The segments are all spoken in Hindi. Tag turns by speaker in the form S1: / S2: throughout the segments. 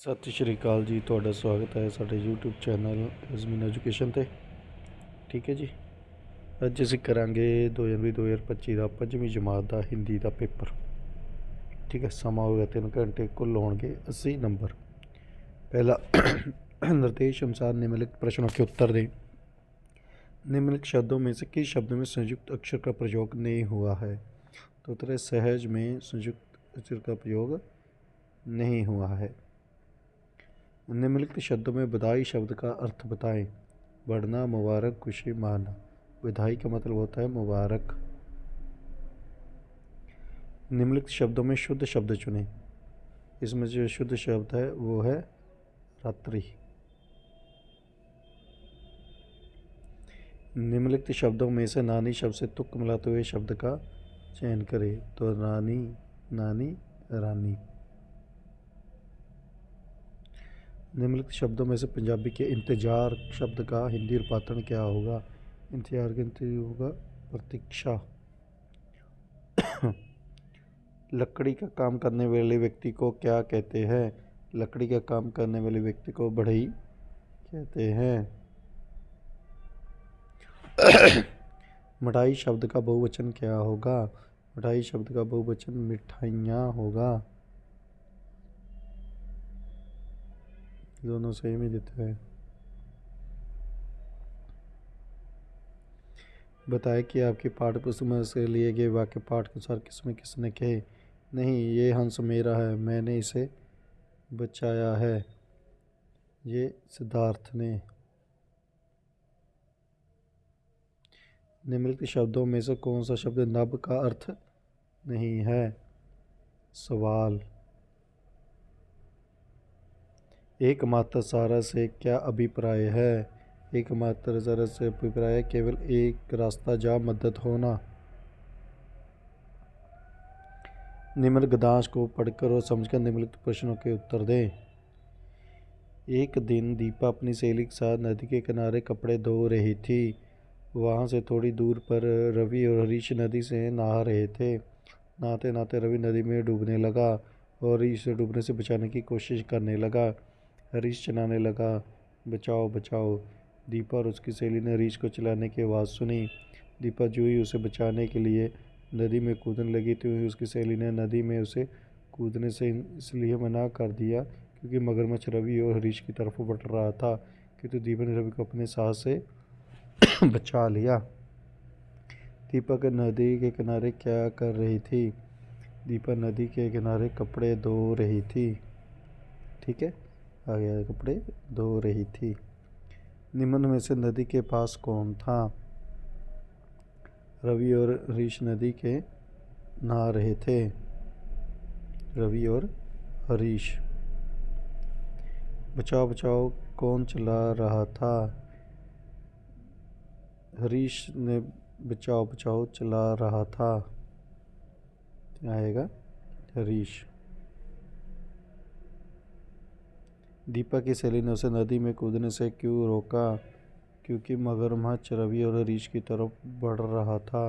S1: ਸਤਿ ਸ਼੍ਰੀ ਅਕਾਲ ਜੀ। ਤੁਹਾਡਾ ਸਵਾਗਤ ਹੈ ਸਾਡੇ YouTube ਚੈਨਲ ਅਜ਼ਮੀਨ ਐਜੂਕੇਸ਼ਨ 'ਤੇ। ਠੀਕ ਹੈ ਜੀ, ਅੱਜ ਅਸੀਂ ਕਰਾਂਗੇ 2020-2025 ਦਾ 5ਵੀਂ ਜਮਾਤ ਦਾ ਹਿੰਦੀ ਦਾ ਪੇਪਰ। ਠੀਕ ਹੈ, ਸਮਾਂ ਹੋਵੇਗਾ 3 घंटे, कुल होंगे 80 नंबर। पहला निर्देश अनुसार निम्नलिखित प्रश्नों के उत्तर दें। निम्नलिखित शब्दों में से किस शब्द में संयुक्त अक्षर का प्रयोग नहीं हुआ है? तो उत्तर है सहज में संयुक्त अक्षर का प्रयोग नहीं हुआ है। निम्नलिखित शब्दों में बधाई शब्द का अर्थ बताएं। बढ़ना, मुबारक, खुशी, माना। बधाई का मतलब होता है मुबारक। निम्नलिखित शब्दों में शुद्ध शब्द चुनें। इसमें जो शुद्ध शब्द है वो है रात्रि। निम्नलिखित शब्दों में से नानी शब्द से तुक मिलाते हुए शब्द का चयन करें। तो रानी, नानी, रानी। निम्नलिखित शब्दों में से पंजाबी के इंतजार शब्द का हिंदी रूपांतरण क्या होगा? इंतजार का हिंदी होगा प्रतीक्षा। लकड़ी का काम करने वाले व्यक्ति को क्या कहते हैं? लकड़ी का काम करने वाले व्यक्ति को बढ़ई कहते हैं। मिठाई शब्द का बहुवचन क्या होगा? मिठाई शब्द का बहुवचन मिठाइयाँ होगा। दोनों सेम ही देते हैं। बताएं कि आपकी पाठ्य पुस्तक से लिए गए वाक्य पाठ के अनुसार किसमें किसने कहे? नहीं, ये हंस मेरा है, मैंने इसे बचाया है। ये सिद्धार्थ ने। निम्नलिखित शब्दों में से कौन सा शब्द नभ का अर्थ नहीं है? सवाल। एकमात्र सारा से क्या अभिप्राय है? एकमात्र सारा से अभिप्राय केवल एक रास्ता जा मदद होना। निम्न गद्यांश को पढ़कर और समझकर निम्नलिखित प्रश्नों के उत्तर दें। एक दिन दीपा अपनी सहेली के साथ नदी के किनारे कपड़े धो रही थी। वहाँ से थोड़ी दूर पर रवि और हरीश नदी से नहा रहे थे। नहाते नहाते रवि नदी में डूबने लगा और हरीश से डूबने से बचाने की कोशिश करने लगा। हरीश चिल्लाने लगा, बचाओ बचाओ। दीपा और उसकी सहेली ने हरीश को चिल्लाने की आवाज़ सुनी। दीपा जो ही उसे बचाने के लिए नदी में कूदने लगी तो उसकी सहेली ने नदी में उसे कूदने से इसलिए मना कर दिया क्योंकि मगरमच्छ रवि और हरीश की तरफ बढ़ रहा था, किंतु दीपा ने रवि को अपने साहस से बचा लिया। दीपक नदी के किनारे क्या कर रही थी? दीपा नदी के किनारे कपड़े धो रही थी। ठीक है, आ गया, कपड़े धो रही थी। निम्न में से नदी के पास कौन था? रवि और हरीश नदी के नहा रहे थे। रवि और हरीश। बचाओ बचाओ कौन चला रहा था? हरीश ने बचाओ बचाओ चला रहा था। आएगा हरीश। दीपा की सहेली ने उसे नदी में कूदने से क्यों रोका? क्योंकि मगरमच्छ रवि और हरीश की तरफ बढ़ रहा था।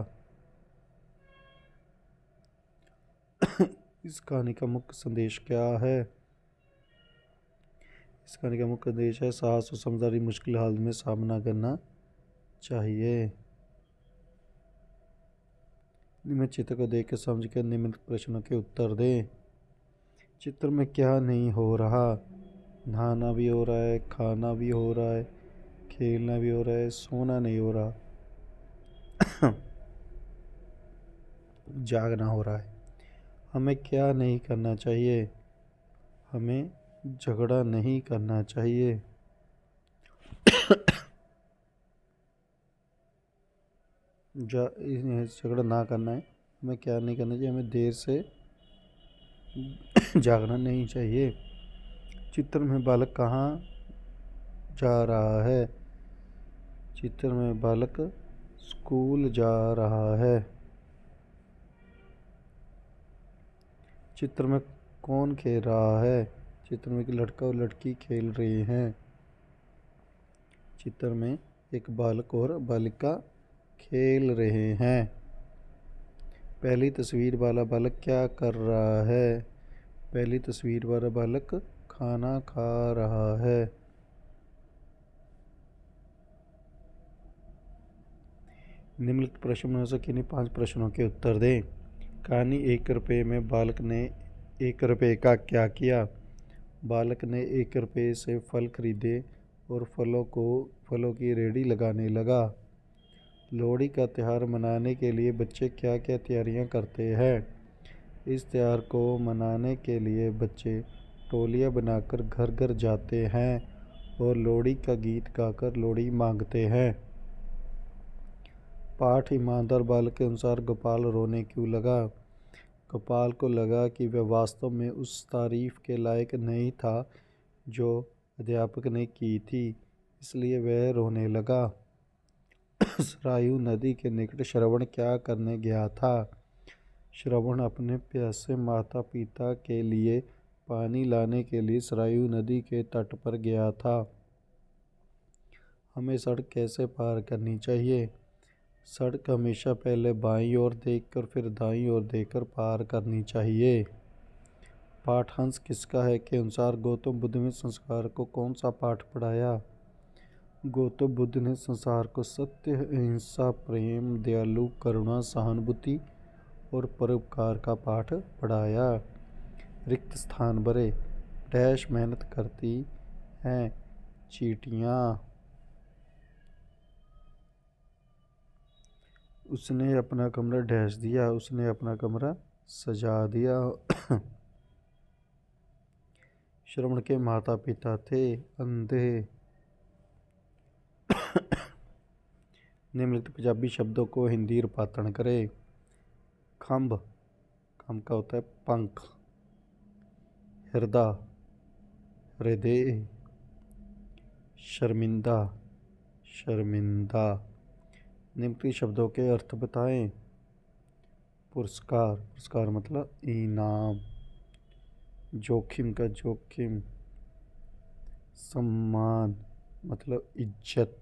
S1: इस कहानी का मुख्य संदेश क्या है? इस कहानी का मुख्य संदेश है साहस और समझदारी मुश्किल हाल में सामना करना चाहिए। निम्न चित्र को देख कर समझ कर निम्नलिखित प्रश्नों के उत्तर दें। चित्र में क्या नहीं हो रहा? नहाना भी हो रहा है, खाना भी हो रहा है, खेलना भी हो रहा है, सोना नहीं हो रहा। जागना हो रहा है। हमें क्या नहीं करना चाहिए? हमें झगड़ा नहीं करना चाहिए। झगड़ा ना करना है। हमें क्या नहीं करना चाहिए? हमें देर से जागना नहीं चाहिए। चित्र में बालक कहाँ जा रहा है? चित्र में बालक स्कूल जा रहा है। चित्र में कौन खेल रहा है? चित्र में एक लड़का और लड़की खेल रहे हैं। चित्र में एक बालक और बालिका खेल रहे हैं। पहली तस्वीर वाला बालक क्या कर रहा है? पहली तस्वीर वाला बालक खाना खा रहा है। निम्नलिखित प्रश्न में से किन्हीं 5 प्रश्नों के उत्तर दें। कहानी 1 रुपये में बालक ने 1 रुपये का क्या किया? बालक ने 1 रुपये से फल खरीदे और फलों की रेहड़ी लगाने लगा। लोहड़ी का त्यौहार मनाने के लिए बच्चे क्या क्या तैयारियां करते हैं? इस त्यौहार को मनाने के लिए बच्चे टोलियां बनाकर घर घर जाते हैं और लोहड़ी का गीत गाकर लोहड़ी मांगते हैं। पाठ ईमानदार बालक के अनुसार गोपाल रोने क्यों लगा? गोपाल को लगा कि वह वास्तव में उस तारीफ के लायक नहीं था जो अध्यापक ने की थी, इसलिए वह रोने लगा। सरायू नदी के निकट श्रवण क्या करने गया था? श्रवण अपने प्यासे माता पिता के लिए पानी लाने के लिए सरायू नदी के तट पर गया था। हमें सड़क कैसे पार करनी चाहिए? सड़क हमेशा पहले बाईं ओर देखकर फिर दाईं ओर देखकर पार करनी चाहिए। पाठ्यांश किसका है के अनुसार गौतम बुद्ध ने संसार को कौन सा पाठ पढ़ाया? गौतम बुद्ध ने संसार को सत्य, अहिंसा, प्रेम, दयालु, करुणा, सहानुभूति और परोपकार का पाठ पढ़ाया। रिक्त स्थान भरे। डैश मेहनत करती हैं चींटियाँ। उसने अपना कमरा डैश दिया, उसने अपना कमरा सजा दिया। श्रवण के माता पिता थे अंधे। निम्नलिखित पंजाबी शब्दों को हिंदी रूपांतरण करें। खंभ, खंभ का होता है पंख। हृदय, हृदय। शर्मिंदा, शर्मिंदा। निम्नलिखित शब्दों के अर्थ बताएं। पुरस्कार, पुरस्कार मतलब इनाम। जोखिम का जोखिम। सम्मान मतलब इज्जत।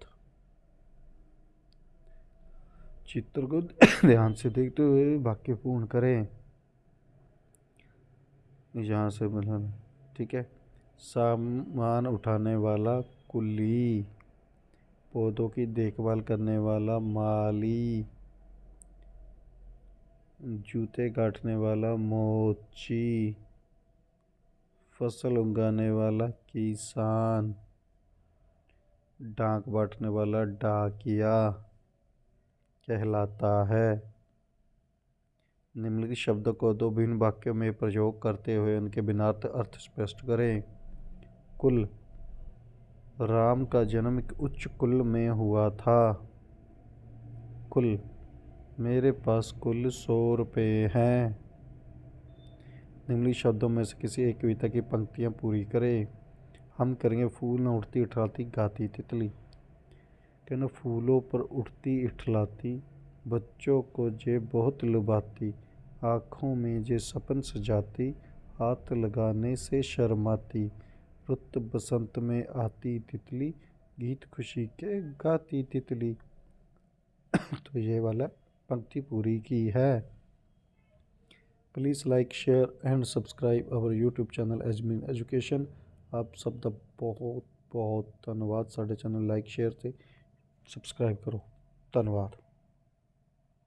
S1: चित्र को ध्यान से देखते हुए वाक्य पूर्ण करें। यहाँ से मतलब ठीक है। सामान उठाने वाला कुली। पौधों की देखभाल करने वाला माली। जूते काटने वाला मोची। फसल उगाने वाला किसान। डाक बांटने वाला डाकिया कहलाता है। निम्नलिखित शब्दों को 2 भिन्न वाक्यों में प्रयोग करते हुए उनके भिन्नार्थ अर्थ स्पष्ट करें। कुल, राम का जन्म एक उच्च कुल में हुआ था। कुल, मेरे पास कुल 100 रुपये हैं। निम्नलिखित शब्दों में से किसी एक कविता की पंक्तियाँ पूरी करें। हम करेंगे फूल न उठती इठलाती गाती तितली। कहना फूलों पर उठती इठलाती, बच्चों को जे बहुत लुभाती, आँखों में जे सपन सजाती, हाथ लगाने से शर्माती, रुत बसंत में आती तितली, गीत खुशी के गाती तितली। तो ये वाला पंक्ति पूरी की है। Please like share and subscribe our YouTube channel एजमीन एजुकेशन। आप सब का बहुत बहुत धन्यवाद। साढ़े चैनल लाइक शेयर से सब्सक्राइब करो। धन्यवाद।